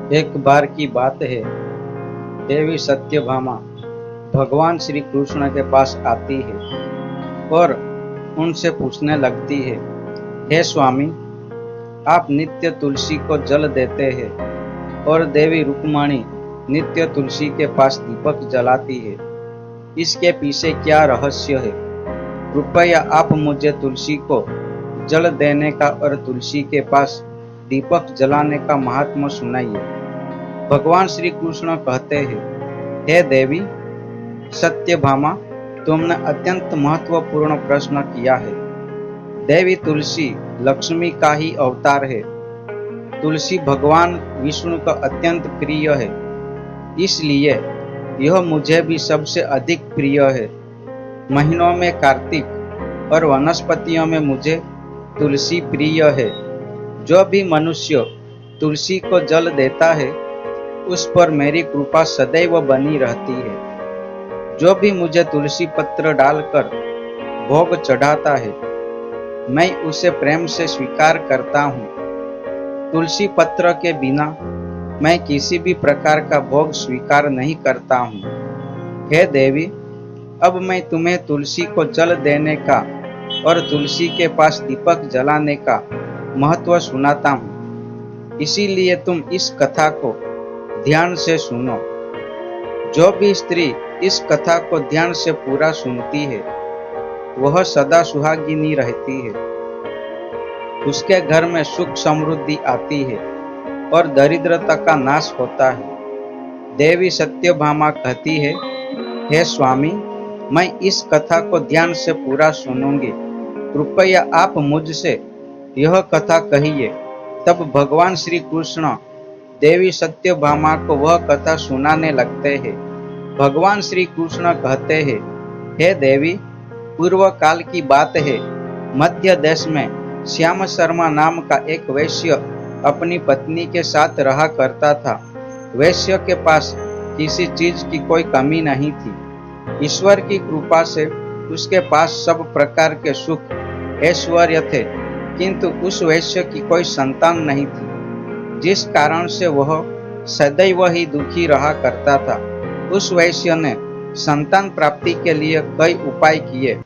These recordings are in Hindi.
एक बार की बात है, देवी सत्यभामा भगवान श्री कृष्ण के पास आती है और उनसे पूछने लगती है, हे स्वामी, आप नित्य तुलसी को जल देते हैं और देवी रुक्मणी नित्य तुलसी के पास दीपक जलाती है। इसके पीछे क्या रहस्य है? कृपया आप मुझे तुलसी को जल देने का और तुलसी के पास दीपक जलाने का महात्मा सुनाइए। भगवान श्री कृष्ण कहते हैं, हे देवी सत्यभामा, तुमने अत्यंत महत्वपूर्ण प्रश्न किया है। देवी तुलसी लक्ष्मी का ही अवतार है। तुलसी भगवान विष्णु का अत्यंत प्रिय है, इसलिए यह मुझे भी सबसे अधिक प्रिय है। महीनों में कार्तिक और वनस्पतियों में मुझे तुलसी प्रिय है। जो भी मनुष्य तुलसी को जल देता है, उस पर मेरी कृपा सदैव बनी रहती है। जो भी मुझे तुलसी पत्र डालकर भोग चढ़ाता है, मैं उसे प्रेम से स्वीकार करता हूँ। तुलसी पत्र के बिना मैं किसी भी प्रकार का भोग स्वीकार नहीं करता हूँ। हे देवी, अब मैं तुम्हें तुलसी को जल देने का और तुलसी के पास दीपक जलाने का महत्व सुनाता हूँ। इसीलिए तुम इस कथा को ध्यान से सुनो। जो भी स्त्री इस कथा को ध्यान से पूरा सुनती है, वह सदा सुहागिनी रहती है। उसके घर में सुख समृद्धि आती है और दरिद्रता का नाश होता है। देवी सत्यभामा कहती है, हे स्वामी, मैं इस कथा को ध्यान से पूरा सुनूंगी। कृपया आप मुझसे यह कथा कहिए। तब भगवान श्री कृष्ण देवी सत्यभामा को वह कथा सुनाने लगते हैं। भगवान श्री कृष्ण कहते हैं, हे देवी, पूर्व काल की बात है। मध्य देश में श्याम शर्मा नाम का एक वैश्य अपनी पत्नी के साथ रहा करता था। वैश्य के पास किसी चीज की कोई कमी नहीं थी। ईश्वर की कृपा से उसके पास सब प्रकार के सुख ऐश्वर्य थे, किंतु उस वैश्य की कोई संतान नहीं थी, जिस कारण से वह सदैव ही दुखी रहा करता था। उस वैश्य ने संतान प्राप्ति के लिए कई उपाय किए।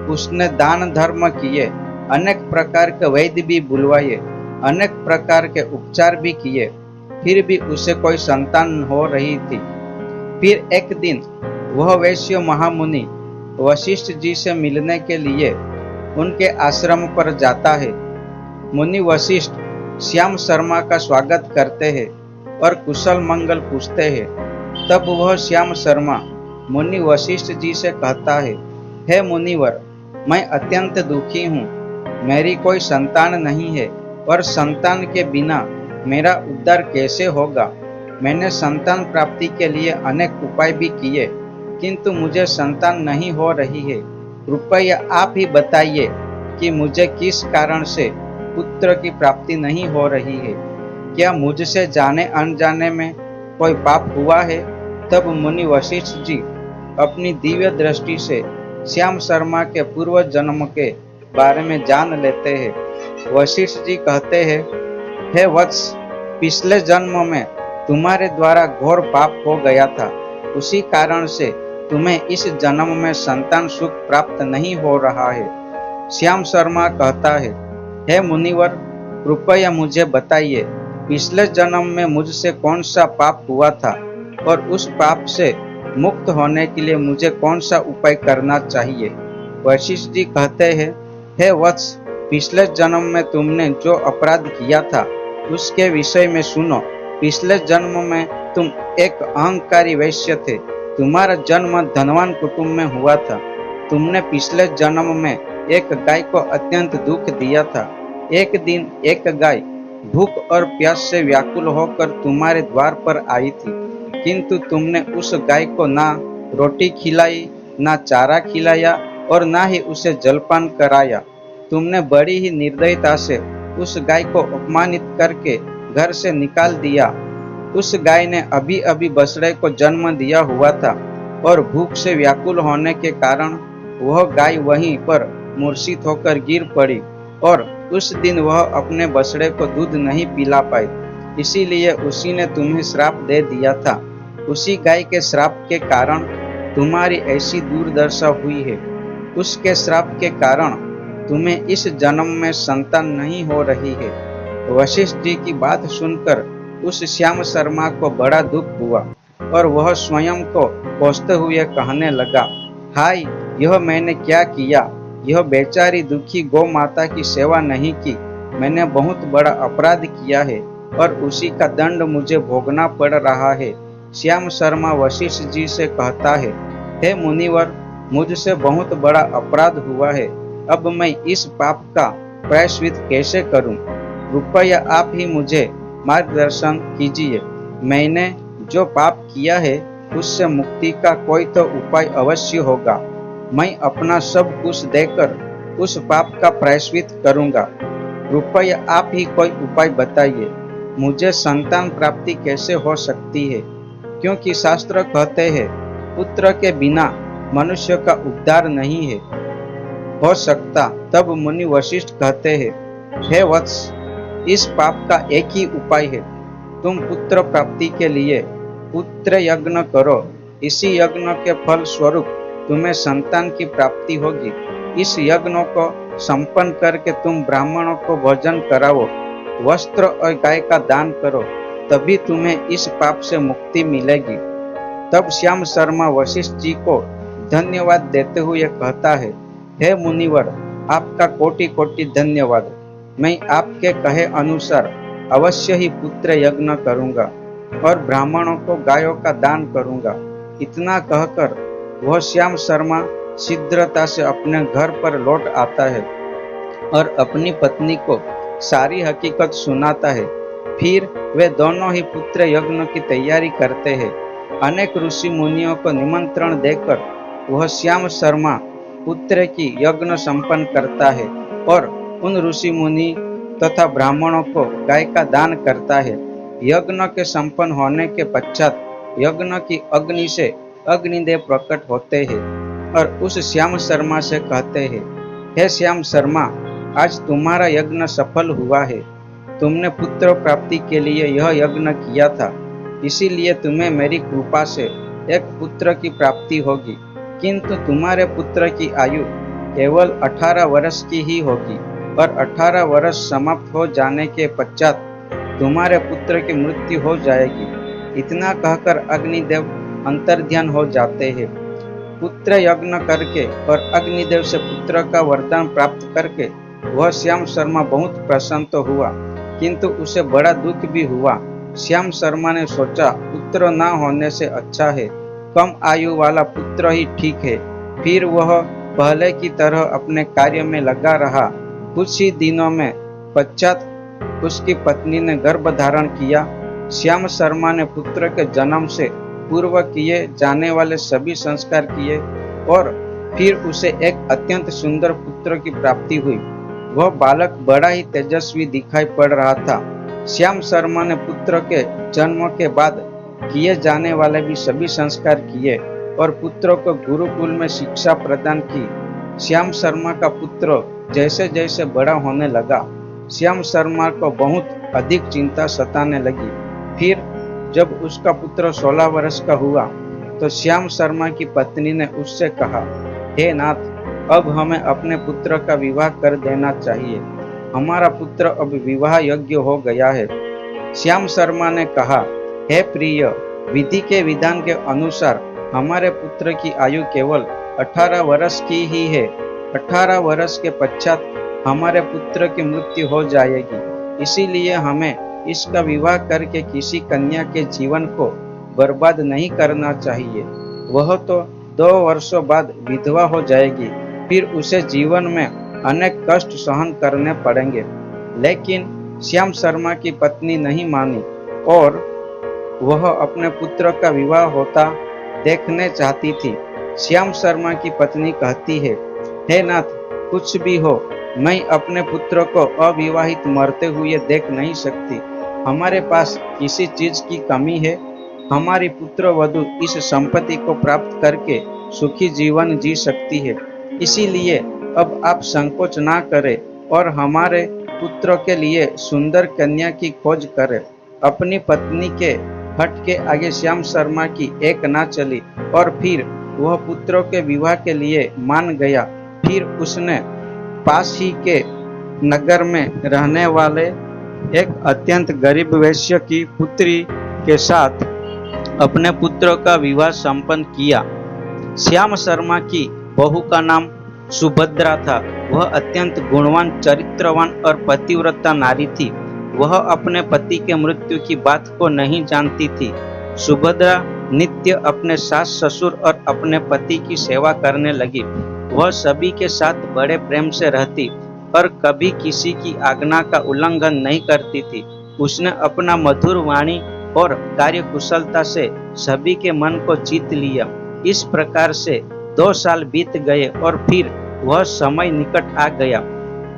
उसने दान धर्म किए, अनेक प्रकार के वैद्य भी बुलवाए, अनेक प्रकार के उपचार भी किए, फिर भी उसे कोई संतान हो रही थी। फिर एक दिन वह वैश्य महामुनि वशिष्ठ जी से मिलने के लिए उनके आश्रम पर जाता है। मुनि वशिष्ठ श्याम शर्मा का स्वागत करते हैं और कुशल मंगल पूछते हैं। तब वह श्याम शर्मा मुनि वशिष्ठ जी से कहता है, हे मुनिवर, मैं अत्यंत दुखी हूँ। मेरी कोई संतान नहीं है और संतान के बिना मेरा उद्धार कैसे होगा? मैंने संतान प्राप्ति के लिए अनेक उपाय भी किए, किंतु मुझे संतान नहीं हो रही है। कृपया आप ही बताइए कि मुझे किस कारण से पुत्र की प्राप्ति नहीं हो रही है। क्या मुझसे जाने अनजाने में कोई पाप हुआ है? तब मुनि वशिष्ठ जी अपनी दिव्य दृष्टि से श्याम शर्मा के पूर्व जन्म के बारे में जान लेते हैं। वशिष्ठ जी कहते हैं, हे वत्स, पिछले जन्म में तुम्हारे द्वारा घोर पाप हो गया था। उसी कारण से तुम्हें इस जन्म में संतान सुख प्राप्त नहीं हो रहा है। श्याम शर्मा कहता है, हे मुनिवर, कृपया मुझे बताइए, पिछले जन्म में मुझसे कौन सा पाप हुआ था और उस पाप से मुक्त होने के लिए मुझे कौन सा उपाय करना चाहिए? वशिष्ठ जी कहते हैं, हे वत्स, पिछले जन्म में तुमने जो अपराध किया था उसके विषय में सुनो। पिछले जन्म में तुम एक अहंकारी वैश्य थे। तुम्हारा जन्म धनवान कुटुंब में हुआ था। तुमने पिछले जन्म में एक गाय को अत्यंत दुख दिया था। एक दिन एक गाय भूख और प्यास से व्याकुल होकर तुम्हारे द्वार पर आई थी, किंतु तुमने उस गाय को ना रोटी खिलाई, ना चारा खिलाया और ना ही उसे जलपान कराया। तुमने बड़ी ही निर्दयता से उस गाय को अपमानित करके घर से निकाल दिया। उस गाय ने अभी अभी बछड़े को जन्म दिया हुआ था और भूख से व्याकुल होने के कारण वह गाय वहीं पर मूर्छित होकर गिर पड़ी और उस दिन वह अपने बछड़े को दूध नहीं पिला पाई। इसीलिए उसी ने तुम्हें श्राप दे दिया था। उसी गाय के श्राप के कारण तुम्हारी ऐसी दुर्दशा हुई है। उसके श्राप के कारण तुम्हें इस जन्म में संतान नहीं हो रही है। वशिष्ठ जी की बात सुनकर उस श्याम शर्मा को बड़ा दुख हुआ और वह स्वयं को कोसते हुए कहने लगा, हाय, यह मैंने क्या किया। यह बेचारी दुखी गौ माता की सेवा नहीं की। मैंने बहुत बड़ा अपराध किया है और उसी का दंड मुझे भोगना पड़ रहा है। श्याम शर्मा वशिष्ठ जी से कहता है, हे मुनिवर, मुझसे बहुत बड़ा अपराध हुआ है। अब मैं इस पाप का प्रायश्चित कैसे करूं? कृपया आप ही मुझे मार्गदर्शन कीजिए। मैंने जो पाप किया है उससे मुक्ति का कोई तो उपाय अवश्य होगा। मैं अपना सब कुछ देकर उस पाप का प्रायश्चित करूंगा। कृपया आप ही कोई उपाय बताइए। मुझे संतान प्राप्ति कैसे हो सकती है? क्योंकि शास्त्र कहते हैं, पुत्र के बिना मनुष्य का उद्धार नहीं है हो सकता। तब मुनि वशिष्ठ कहते हैं, हे वत्स, इस पाप का एक ही उपाय है। तुम पुत्र प्राप्ति के लिए पुत्र यज्ञ करो। इसी यज्ञ के फल स्वरूप तुम्हें संतान की प्राप्ति होगी। इस यज्ञ को संपन्न करके तुम ब्राह्मणों को भोजन कराओ, वस्त्र और गाय का दान करो, तभी तुम्हें इस पाप से मुक्ति मिलेगी। तब श्याम शर्मा वशिष्ठ जी को धन्यवाद देते हुए कहता है, हे मुनिवर, आपका कोटि कोटि धन्यवाद। मैं आपके कहे अनुसार अवश्य ही पुत्र यज्ञ करूंगा और ब्राह्मणों को गायों का दान करूंगा। इतना कहकर वह श्याम शर्मा शीघ्रता से अपने घर पर लौट आता है और अपनी पत्नी को सारी हकीकत सुनाता है। फिर वे दोनों ही पुत्र यज्ञ की तैयारी करते हैं। अनेक ऋषि मुनियों को निमंत्रण देकर वह श्याम शर्मा पुत्र की यज्ञ संपन्न करता है और उन ऋषि मुनि तथा ब्राह्मणों को गाय का दान करता है। यज्ञ के संपन्न होने के पश्चात यज्ञ की अग्नि से अग्निदेव प्रकट होते हैं और उस श्याम शर्मा से कहते हैं, हे श्याम शर्मा, आज तुम्हारा यज्ञ सफल हुआ है। तुमने पुत्र प्राप्ति के लिए यह यज्ञ किया था, इसीलिए तुम्हें मेरी कृपा से एक पुत्र की प्राप्ति होगी। किंतु तुम्हारे पुत्र की आयु केवल 18 वर्ष की ही होगी और 18 वर्ष समाप्त हो जाने के पश्चात तुम्हारे पुत्र की मृत्यु हो जाएगी। इतना कहकर अग्निदेव अंतर्ध्यान हो जाते हैं। पुत्र यज्ञ करके और अग्निदेव से पुत्र का वरदान प्राप्त करके वह श्याम शर्मा बहुत प्रसन्न तो हुआ, किंतु उसे बड़ा दुख भी हुआ। श्याम शर्मा ने सोचा, पुत्र न होने से अच्छा है कम आयु वाला पुत्र ही ठीक है। फिर वह पहले की तरह अपने कार्य में लगा रहा। कुछ ही दिनों में पश्चात उसकी पत्नी ने गर्भ धारण किया। श्याम शर्मा ने पुत्र के जन्म से पूर्व किए जाने वाले सभी संस्कार किए और फिर उसे एक अत्यंत सुंदर पुत्र की प्राप्ति हुई। वह बालक बड़ा ही तेजस्वी दिखाई पड़ रहा था। श्याम शर्मा ने पुत्र के जन्म के बाद किए जाने वाले भी सभी संस्कार किए और पुत्र को गुरुकुल में शिक्षा प्रदान की। श्याम शर्मा का पुत्र जैसे जैसे बड़ा होने लगा, श्याम शर्मा को बहुत अधिक चिंता सताने लगी। फिर जब उसका पुत्र 16 वर्ष का हुआ तो श्याम शर्मा की पत्नी ने उससे कहा, हे नाथ, अब हमें अपने पुत्र का विवाह कर देना चाहिए। हमारा पुत्र अब विवाह योग्य हो गया है। श्याम शर्मा ने कहा, हे प्रिय, विधि के विधान के अनुसार हमारे पुत्र की आयु केवल 18 वर्ष की ही है। 18 वर्ष के पश्चात हमारे पुत्र की मृत्यु हो जाएगी। इसीलिए हमें इसका विवाह करके किसी कन्या के जीवन को बर्बाद नहीं करना चाहिए। वह तो 2 वर्षों बाद विधवा हो जाएगी, फिर उसे जीवन में अनेक कष्ट सहन करने पड़ेंगे। लेकिन श्याम शर्मा की पत्नी नहीं मानी और वह अपने पुत्र का विवाह होता देखने चाहती थी। श्याम शर्मा की पत्नी कहती है, हे नाथ, कुछ भी हो, मैं अपने पुत्र को अविवाहित मरते हुए देख नहीं सकती। हमारे पास किसी चीज की कमी है? हमारी पुत्र वधु इस संपत्ति को प्राप्त करके सुखी जीवन जी सकती है। इसीलिए अब आप संकोच ना करें और हमारे पुत्र के लिए सुंदर कन्या की खोज करें। अपनी पत्नी के हट के आगे श्याम शर्मा की एक ना चली और फिर वह पुत्रों के विवाह के लिए मान गया। फिर उसने पास ही के नगर में रहने वाले एक अत्यंत गरीब वैश्य की पुत्री के साथ अपने पुत्रों का विवाह संपन्न किया। श्याम शर्मा की बहू का नाम सुभद्रा था। वह अत्यंत गुणवान, चरित्रवान और पतिव्रता नारी थी। वह अपने पति के मृत्यु की बात को नहीं जानती थी। सुभद्रा नित्य अपने सास ससुर और अपने पति की सेवा करने लगी। वह सभी के साथ बड़े प्रेम से रहती और कभी किसी की आज्ञा का उल्लंघन नहीं करती थी। उसने अपना मधुर वाणी और कार्यकुशलता से सभी के मन को जीत लिया। इस प्रकार से 2 साल बीत गए और फिर वह समय निकट आ गया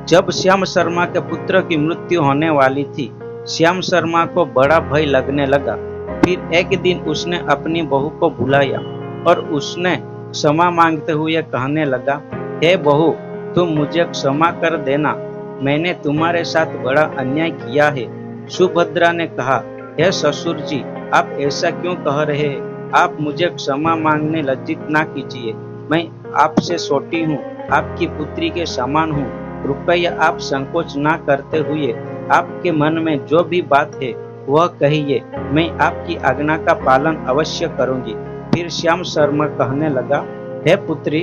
जब श्याम शर्मा के पुत्र की मृत्यु होने वाली थी। श्याम शर्मा को बड़ा भय लगने लगा। फिर एक दिन उसने अपनी बहू को बुलाया और उसने क्षमा मांगते हुए कहने लगा, हे बहू, तुम मुझे क्षमा कर देना, मैंने तुम्हारे साथ बड़ा अन्याय किया है। सुभद्रा ने कहा, हे ससुर जी, आप ऐसा क्यों कह रहे हैं? आप मुझे क्षमा मांगने लज्जित ना कीजिए। मैं आपसे छोटी हूँ, आपकी पुत्री के समान हूँ। कृपया आप संकोच ना करते हुए आपके मन में जो भी बात है वह कहिए, मैं आपकी आज्ञा का पालन अवश्य करूंगी। फिर श्याम शर्मा कहने लगा, हे पुत्री,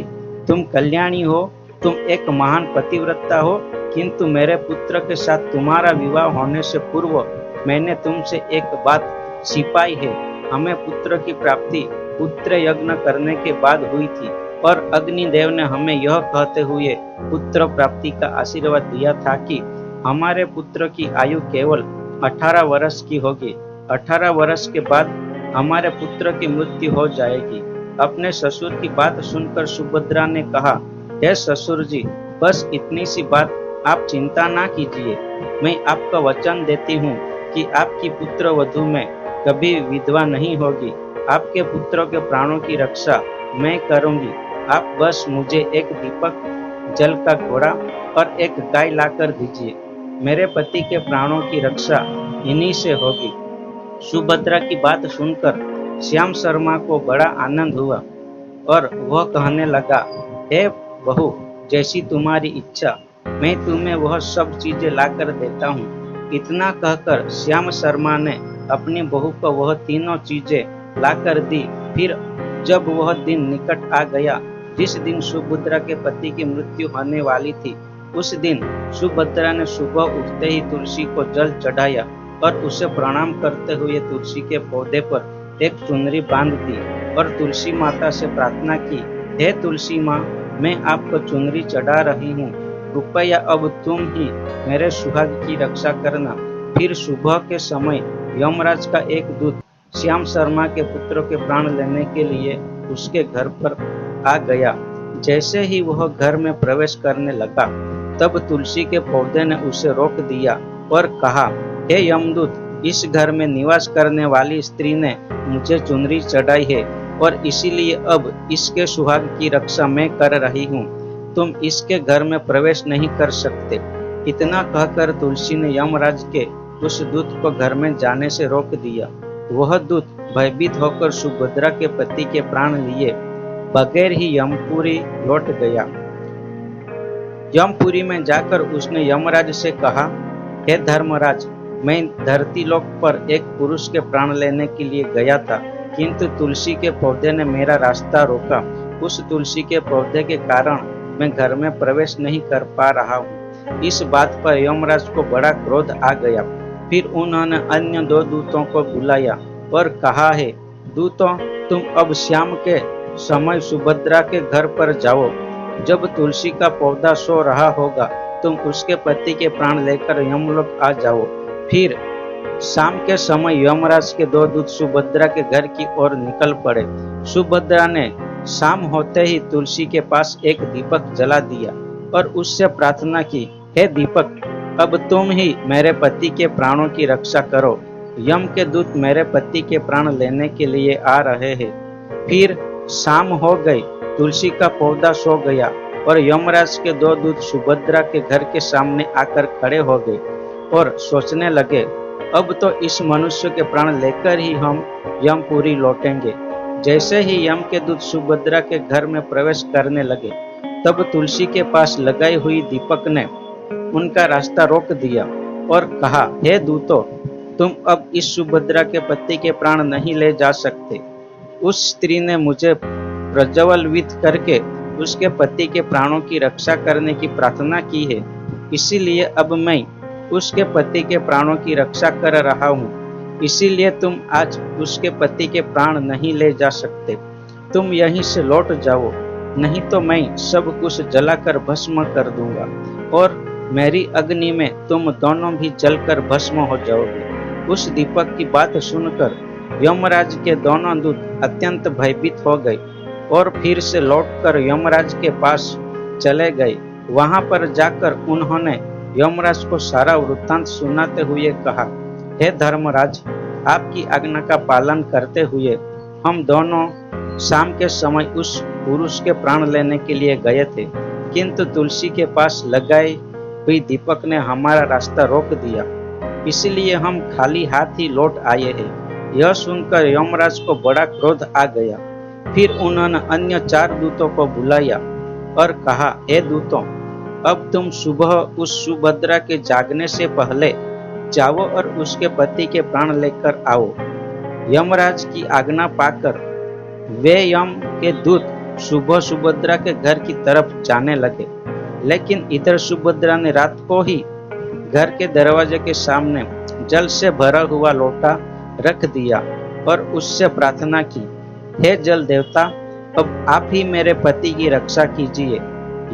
तुम कल्याणी हो, तुम एक महान पतिव्रता हो, किंतु मेरे पुत्र के साथ तुम्हारा विवाह होने से पूर्व मैंने तुमसे एक बात छिपाई है। हमें पुत्र की प्राप्ति पुत्र यज्ञ करने के बाद हुई थी और अग्निदेव ने हमें यह कहते हुए पुत्र प्राप्ति का आशीर्वाद दिया था कि हमारे पुत्र की आयु केवल 18 वर्ष की होगी। 18 वर्ष के बाद हमारे पुत्र की मृत्यु हो जाएगी। अपने ससुर की बात सुनकर सुभद्रा ने कहा, हे ससुर जी, बस इतनी सी बात, आप चिंता ना कीजिए। मैं आपका वचन देती हूँ कि आपकी पुत्र वधू में कभी विधवा नहीं होगी। आपके पुत्रों के प्राणों की रक्षा मैं करूंगी। आप बस मुझे एक दीपक, जल का घोड़ा और एक गाय लाकर दीजिए। मेरे पति के प्राणों की रक्षा इन्हीं से होगी। सुभद्रा की बात सुनकर श्याम शर्मा को बड़ा आनंद हुआ और वह कहने लगा, हे बहू, जैसी तुम्हारी इच्छा, मैं तुम्हें वह सब चीजें लाकर देता हूँ। इतना कहकर श्याम शर्मा ने अपनी बहू को वह तीनों चीजें लाकर दी। फिर जब वह दिन निकट आ गया जिस दिन सुभद्रा के पति की मृत्यु होने वाली थी, उस दिन सुभद्रा ने सुबह उठते ही तुलसी को जल चढ़ाया और उसे प्रणाम करते हुए तुलसी के पौधे पर एक चुनरी बांध दी और तुलसी माता से प्रार्थना की, हे तुलसी माँ, मैं आपको चुनरी चढ़ा रही हूँ, कृपया अब तुम ही मेरे सुहाग की रक्षा करना। फिर सुबह के समय यमराज का एक दूत श्याम शर्मा के पुत्रों के प्राण लेने के लिए उसके घर पर आ गया। जैसे ही वह घर में प्रवेश करने लगा, तब तुलसी के पौधे ने उसे रोक दिया और कहा, हे यमदूत, इस घर में निवास करने वाली स्त्री ने मुझे चुनरी चढ़ाई है और इसीलिए अब इसके सुहाग की रक्षा मैं कर रही हूँ। तुम इसके घर में प्रवेश नहीं कर सकते। इतना कहकर तुलसी ने यमराज के उस दूत को घर में जाने से रोक दिया। वह दूत भयभीत होकर सुभद्रा के पति के प्राण लिए बगैर ही यमपुरी लौट गया। यमपुरी में जाकर उसने यमराज से कहा, हे धर्मराज, मैं धरती लोक पर एक पुरुष के प्राण लेने के लिए गया था, किंतु तुलसी के पौधे ने मेरा रास्ता रोका। उस तुलसी के पौधे के कारण मैं घर में प्रवेश नहीं कर पा रहा हूँ। इस बात पर यमराज को बड़ा क्रोध आ गया। फिर उन्होंने अन्य 2 दूतों को बुलाया और कहा, है दूतों, तुम अब शाम के समय सुभद्रा के घर पर जाओ। जब तुलसी का पौधा सो रहा होगा, तुम उसके पति के प्राण लेकर यमलोक आ जाओ। फिर शाम के समय यमराज के 2 दूत सुभद्रा के घर की ओर निकल पड़े। सुभद्रा ने शाम होते ही तुलसी के पास एक दीपक जला दिया और उससे प्रार्थना की, हे दीपक, अब तुम ही मेरे पति के प्राणों की रक्षा करो। यम के दूत मेरे पति के प्राण लेने के लिए आ रहे हैं। फिर शाम हो गई, तुलसी का पौधा सो गया और यमराज के 2 दूत सुभद्रा के घर के सामने आकर खड़े हो गए और सोचने लगे, अब तो इस मनुष्य के प्राण लेकर ही हम यमपुरी लौटेंगे। जैसे ही यम के दूत सुभद्रा के घर में प्रवेश करने लगे, तब तुलसी के पास लगाई हुई दीपक ने उनका रास्ता रोक दिया और कहा, हे दूतों, तुम अब इस सुभद्रा के पति के प्राण नहीं ले जा सकते। उस स्त्री ने मुझे प्रज्वलित करके उसके पति के प्राणों की रक्षा करने की प्रार्थना की है, इसीलिए अब मैं उसके पति के प्राणों की रक्षा कर रहा हूँ। इसीलिए तुम आज उसके पति के प्राण नहीं ले जा सकते। तुम यहीं से लौट जाओ, नहीं तो मैं सब कुछ जलाकर भस्म कर दूंगा और मेरी अग्नि में तुम दोनों भी जलकर भस्म हो जाओगे। उस दीपक की बात सुनकर यमराज के दोनों दूत अत्यंत भयभीत हो गए और फिर से लौटकर यमराज के पास चले गए। वहां पर जाकर उन्होंने यमराज को सारा वृत्तांत सुनाते हुए कहा, हे धर्मराज, आपकी आज्ञा का पालन करते हुए हम दोनों शाम के समय उस पुरुष के प्राण लेने के लिए गए थे, किंतु तुलसी के पास लगाई हुई दीपक ने हमारा रास्ता रोक दिया, इसलिए हम खाली हाथ ही लौट आए हैं। यह सुनकर यमराज को बड़ा क्रोध आ गया। फिर उन्होंने अन्य 4 दूतों को बुलाया और कहा, हे दूतों, अब तुम सुबह उस सुभद्रा के जागने से पहले जाओ और उसके पति के प्राण लेकर आओ। यमराज की आज्ञा पाकर वे यम के दूत सुबह सुभद्रा के घर की तरफ जाने लगे, लेकिन इधर सुभद्रा ने रात को ही घर के दरवाजे के सामने जल से भरा हुआ लोटा रख दिया और उससे प्रार्थना की, हे जल देवता, अब आप ही मेरे पति की रक्षा कीजिए।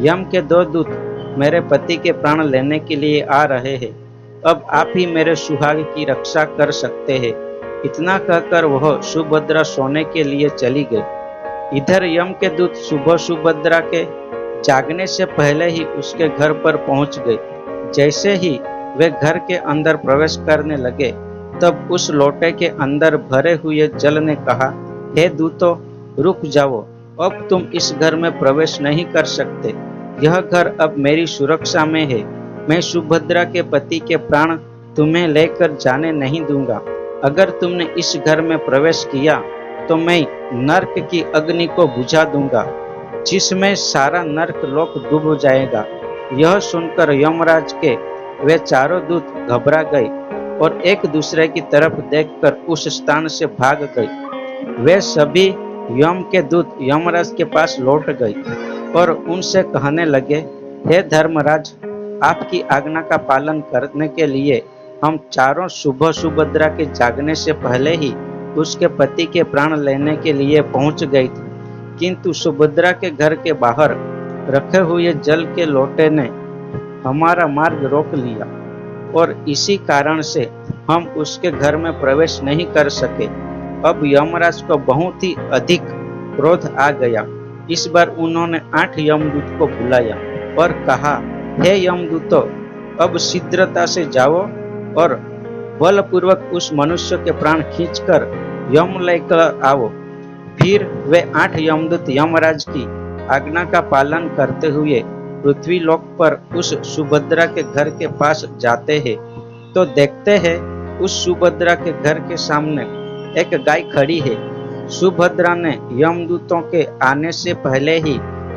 यम के 2 दूत मेरे पति के प्राण लेने के लिए आ रहे हैं, अब आप ही मेरे सुहाग की रक्षा कर सकते हैं। इतना कहकर वह सुभद्रा सोने के लिए चली गई। इधर यम के दूत सुबह सुभद्रा के जागने से पहले ही उसके घर पर पहुंच गए। जैसे ही वे घर के अंदर प्रवेश करने लगे, तब उस लोटे के अंदर भरे हुए जल ने कहा, हे दूतों, रुक जाओ, अब तुम इस घर में प्रवेश नहीं कर सकते। यह घर अब मेरी सुरक्षा में है। मैं सुभद्रा के पति के प्राण तुम्हें लेकर जाने नहीं दूंगा। अगर तुमने इस घर में प्रवेश किया तो मैं नरक की अग्नि को बुझा दूंगा, जिसमें सारा नरक लोक डूब जाएगा। यह सुनकर यमराज के वे 4 दूत घबरा गए और एक दूसरे की तरफ देखकर उस स्थान से भाग गए। वे सभी यम के दूत यमराज के पास लौट गए और उनसे कहने लगे, हे धर्मराज, आपकी आज्ञा का पालन करने के लिए हम चारों सुबह सुभद्रा के जागने से पहले ही उसके पति के प्राण लेने के लिए पहुंच गए थे, किंतु सुभद्रा के घर के बाहर रखे हुए जल के लोटे ने हमारा मार्ग रोक लिया और इसी कारण से हम उसके घर में प्रवेश नहीं कर सके। अब यमराज को बहुत ही अधिक क्रोध आ गया। इस बार उन्होंने 8 यमदूत को बुलाया और कहा, हे यमदूतों, अब शीघ्रता से जाओ और बलपूर्वक उस मनुष्य के प्राण खींचकर यम लेकर आओ। फिर वे 8 यमदूत यमराज की आज्ञा का पालन करते हुए पृथ्वी लोक पर उस सुभद्रा के घर के पास जाते हैं, तो देखते हैं उस सुभद्रा के घर के सामने एक गाय खड़ी है। सुभद्रा ने यमदूतों के आने से पहले ही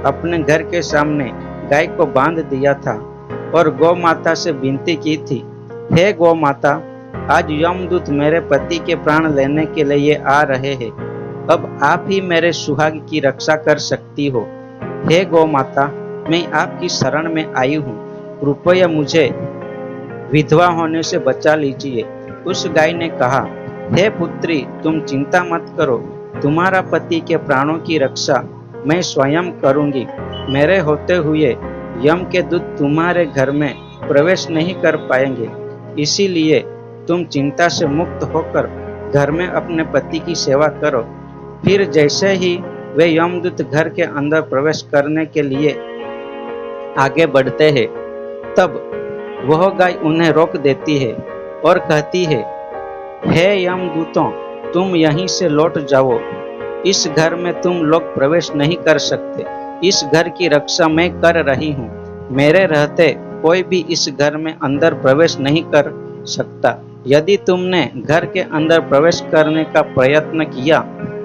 अपने घर के सामने गाय को बांध दिया था और गौ माता से विनती की थी, हे गौ माता, आज यमदूत मेरे पति के प्राण लेने के लिए आ रहे हैं, अब आप ही मेरे सुहाग की रक्षा कर सकती हो। हे गौ माता, मैं आपकी शरण में आई हूँ, कृपया मुझे विधवा होने से बचा लीजिए। उस गाय ने कहा, हे पुत्री, तुम चिंता मत करो, तुम्हारा पति के प्राणों की रक्षा मैं स्वयं करूंगी। मेरे होते हुए यम के दूत तुम्हारे घर में प्रवेश नहीं कर पाएंगे, इसीलिए तुम चिंता से मुक्त होकर घर में अपने पति की सेवा करो। फिर जैसे ही वे यमदूत घर के अंदर प्रवेश करने के लिए आगे बढ़ते हैं, तब वह गाय उन्हें रोक देती है और कहती है, हे यमदूतों, तुम यहीं से लौट जाओ, इस घर में तुम लोग प्रवेश नहीं कर सकते। इस घर की रक्षा मैं कर रही हूँ, मेरे रहते कोई भी इस घर में अंदर प्रवेश नहीं कर सकता। यदि तुमने घर के अंदर प्रवेश करने का प्रयत्न किया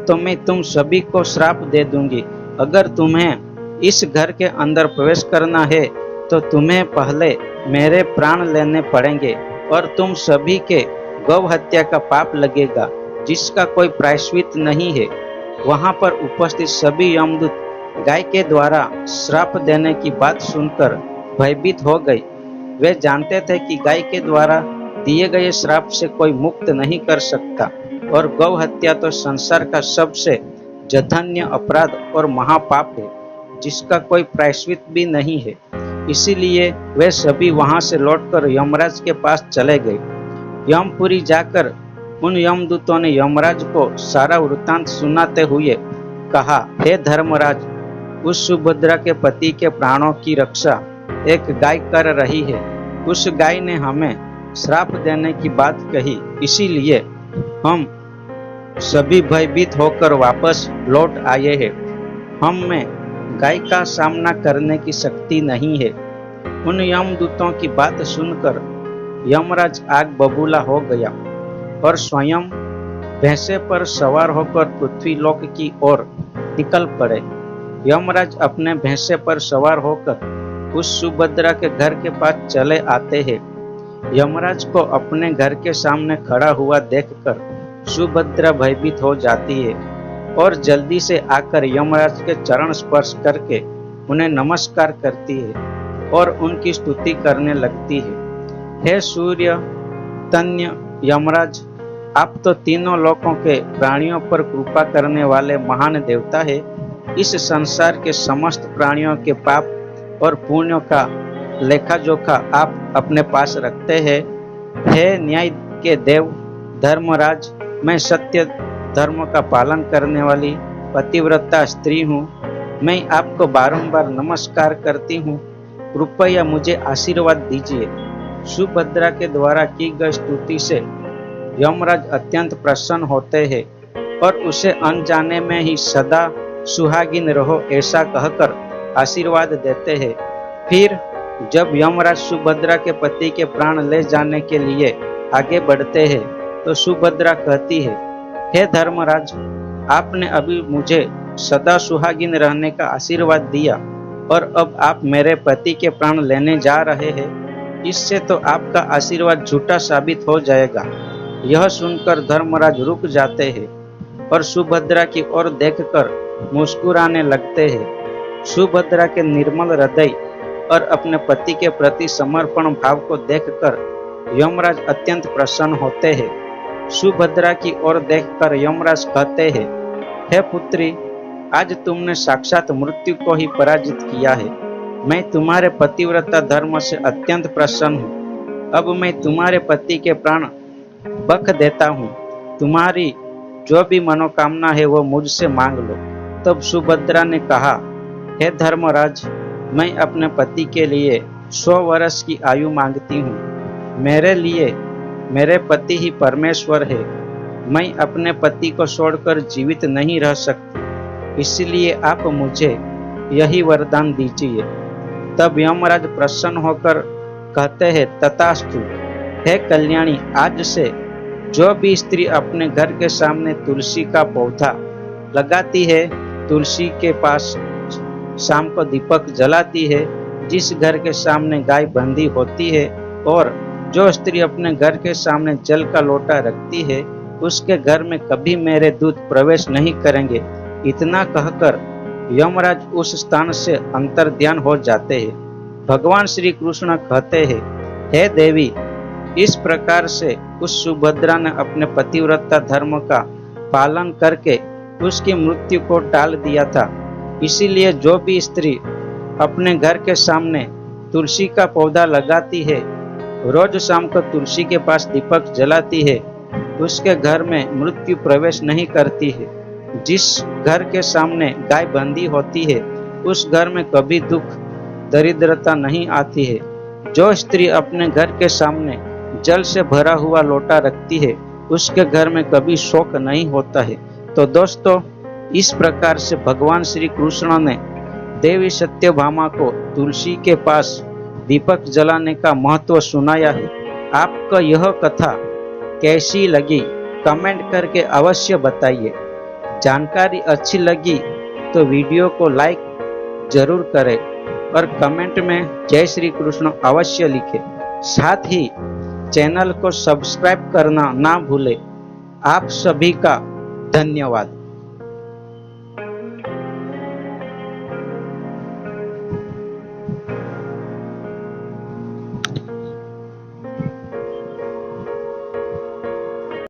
तो मैं तुम सभी को श्राप दे दूंगी। अगर तुम्हें इस घर के अंदर प्रवेश करना है तो तुम्हें पहले मेरे प्राण लेने पड़ेंगे और तुम सभी के गौ हत्या का पाप लगेगा जिसका कोई प्रायश्चित नहीं है। वहां पर उपस्थित सभी यमदूत गाय के द्वारा श्राप देने की बात सुनकर भयभीत हो गए। वे जानते थे कि गाय के द्वारा दिए गए श्राप से कोई मुक्त नहीं कर सकता और गौ हत्या तो संसार का सबसे जघन्य अपराध और महापाप है जिसका कोई प्रायश्चित भी नहीं है। इसीलिए वे सभी वहां से लौटकर यमराज के पास चले गए। यमपुरी जाकर उन यमदूतों ने यमराज को सारा वृत्तांत सुनाते हुए कहा, हे धर्मराज, उस सुभद्रा के पति के प्राणों की रक्षा एक गाय कर रही है। उस गाय ने हमें श्राप देने की बात कही, इसीलिए हम सभी भयभीत होकर वापस लौट आए हैं। हम में गाय का सामना करने की शक्ति नहीं है। उन यमदूतों की बात सुनकर यमराज आग बबूला हो गया और स्वयं भैंसे पर सवार होकर पृथ्वीलोक की ओर निकल पड़े। यमराज अपने भैंसे पर सवार होकर उस सुभद्रा के घर के पास चले आते हैं। यमराज को अपने घर के सामने खड़ा हुआ देखकर सुभद्रा भयभीत हो जाती है और जल्दी से आकर यमराज के चरण स्पर्श करके उन्हें नमस्कार करती है और उनकी स्तुति करने लगती है। हे सूर्य तन्य यमराज, आप तो तीनों लोकों के प्राणियों पर कृपा करने वाले महान देवता है। इस संसार के समस्त प्राणियों के पाप और पुण्यों का लेखा जोखा आप अपने पास रखते हैं। हे न्याय के देव धर्मराज, मैं सत्य धर्म का पालन करने वाली पतिव्रता स्त्री हूँ। मैं आपको बारंबार नमस्कार करती हूँ। कृपया मुझे आशीर्वाद दीजिए। सुभद्रा के द्वारा की गई स्तुति से यमराज अत्यंत प्रसन्न होते हैं और उसे अनजाने में ही सदा सुहागिन रहो ऐसा कहकर आशीर्वाद देते हैं। फिर जब यमराज सुभद्रा के पति के प्राण ले जाने के लिए आगे बढ़ते हैं तो सुभद्रा कहती है, हे धर्मराज, आपने अभी मुझे सदा सुहागिन रहने का आशीर्वाद दिया और अब आप मेरे पति के प्राण लेने जा रहे हैं। इससे तो आपका आशीर्वाद झूठा साबित हो जाएगा। यह सुनकर धर्मराज रुक जाते हैं और सुभद्रा की ओर देखकर मुस्कुराने लगते हैं। सुभद्रा के निर्मल हृदय और अपने पति के प्रति समर्पण भाव को देखकर यमराज अत्यंत प्रसन्न होते हैं। सुभद्रा की ओर देखकर यमराज कहते हैं, हे पुत्री, आज तुमने साक्षात मृत्यु को ही पराजित किया है। मैं तुम्हारे पतिव्रता धर्म से अत्यंत प्रसन्न हूँ। अब मैं तुम्हारे पति के प्राण बख देता हूँ। तुम्हारी जो भी मनोकामना है वो मुझसे मांग लो। तब सुभद्रा ने कहा, हे धर्मराज, मैं अपने पति के लिए 100 वर्ष की आयु मांगती हूँ। मेरे लिए मेरे पति ही परमेश्वर है। मैं अपने पति को छोड़कर जीवित नहीं रह सकती, इसलिए आप मुझे यही वरदान दीजिए। तब यमराज प्रसन्न होकर कहते हैं, तथास्तु। हे कल्याणी, आज से जो भी स्त्री अपने घर के सामने तुलसी का पौधा लगाती है, तुलसी के पास शाम को दीपक जलाती है, जिस घर के सामने गाय बंधी होती है और जो स्त्री अपने घर के सामने जल का लोटा रखती है, उसके घर में कभी मेरे दूत प्रवेश नहीं करेंगे। इतना कहकर यमराज उस स्थान से अंतर्ध्यान हो जाते हैं। भगवान श्री कृष्ण कहते हैं, हे देवी, इस प्रकार से उस सुभद्रा ने अपने पतिव्रता धर्म का पालन करके उसकी मृत्यु को टाल दिया था। इसीलिए जो भी स्त्री अपने घर के सामने तुलसी का पौधा लगाती है, रोज शाम को तुलसी के पास दीपक जलाती है, उसके घर में मृत्यु प्रवेश नहीं करती है। जिस घर के सामने गाय बंधी होती है, उस घर में कभी दुख दरिद्रता नहीं आती है। जो स्त्री अपने घर के सामने जल से भरा हुआ लोटा रखती है, उसके घर में कभी शोक नहीं होता है। तो दोस्तों, इस प्रकार से भगवान श्री कृष्ण ने देवी सत्यभामा को तुलसी के पास दीपक जलाने का महत्व सुनाया है। आपको यह कथा कैसी लगी कमेंट करके अवश्य बताइए। जानकारी अच्छी लगी तो वीडियो को लाइक जरूर करें और कमेंट में जय श्री कृष्ण अवश्य लिखें। साथ ही चैनल को सब्सक्राइब करना ना भूलें। आप सभी का धन्यवाद।